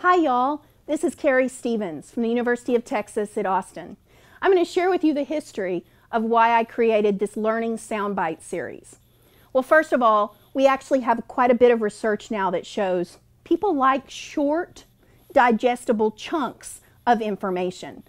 Hi y'all, this is Carrie Stevens from the University of Texas at Austin. I'm going to share with you the history of why I created this Learning Soundbite series. Well, first of all, we actually have quite a bit of research now that shows people like short, digestible chunks of information.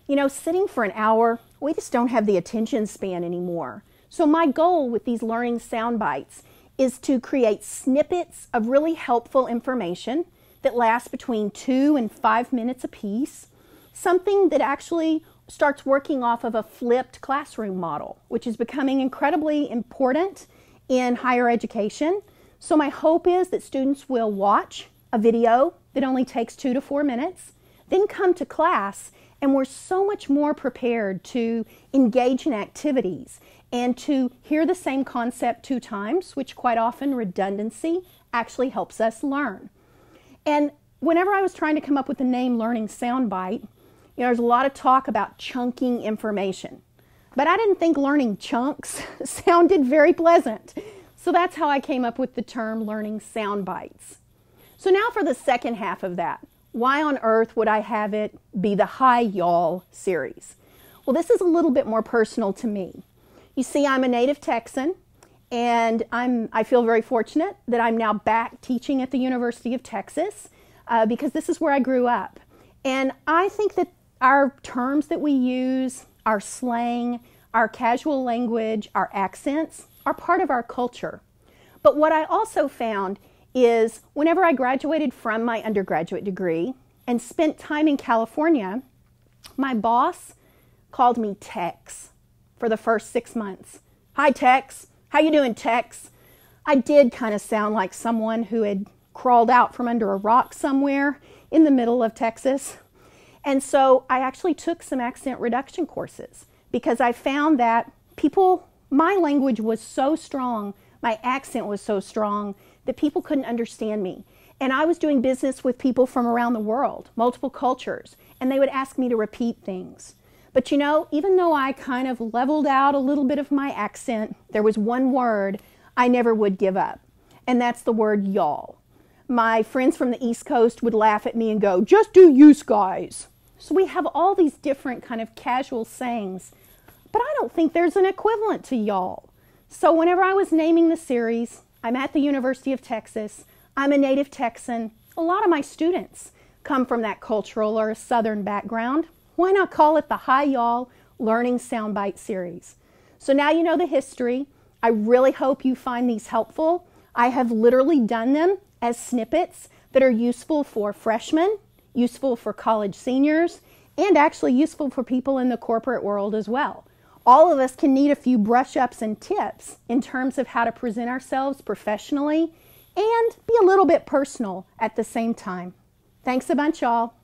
You know, sitting for an hour, we just don't have the attention span anymore. So my goal with these Learning Soundbites is to create snippets of really helpful information that lasts between 2 and 5 minutes apiece, something that actually starts working off of a flipped classroom model, which is becoming incredibly important in higher education. So my hope is that students will watch a video that only takes 2 to 4 minutes, then come to class, and we're so much more prepared to engage in activities and to hear the same concept 2 times, which quite often redundancy actually helps us learn. And whenever I was trying to come up with the name Learning Soundbite, there's a lot of talk about chunking information. But I didn't think learning chunks sounded very pleasant. So that's how I came up with the term Learning Soundbites. So now for the second half of that. Why on earth would I have it be the Hi Y'all series? Well, this is a little bit more personal to me. You see, I'm a native Texan, and I feel very fortunate that I'm now back teaching at the University of Texas because this is where I grew up. And I think that our terms that we use, our slang, our casual language, our accents are part of our culture. But what I also found is whenever I graduated from my undergraduate degree and spent time in California, my boss called me Tex for the first 6 months. Hi, Tex. How you doing, Tex? I did kind of sound like someone who had crawled out from under a rock somewhere in the middle of Texas. And so I actually took some accent reduction courses because I found that my language was so strong, my accent was so strong that people couldn't understand me. And I was doing business with people from around the world, multiple cultures, and they would ask me to repeat things. But you know, even though I kind of leveled out a little bit of my accent, there was one word I never would give up, and that's the word y'all. My friends from the East Coast would laugh at me and go, just do use guys. So we have all these different kind of casual sayings, but I don't think there's an equivalent to y'all. So whenever I was naming the series, I'm at the University of Texas, I'm a native Texan, a lot of my students come from that cultural or Southern background. Why not call it the Hi Y'all Learning Soundbite series? So now you know the history. I really hope you find these helpful. I have literally done them as snippets that are useful for freshmen, useful for college seniors, and actually useful for people in the corporate world as well. All of us can need a few brush-ups and tips in terms of how to present ourselves professionally and be a little bit personal at the same time. Thanks a bunch, y'all.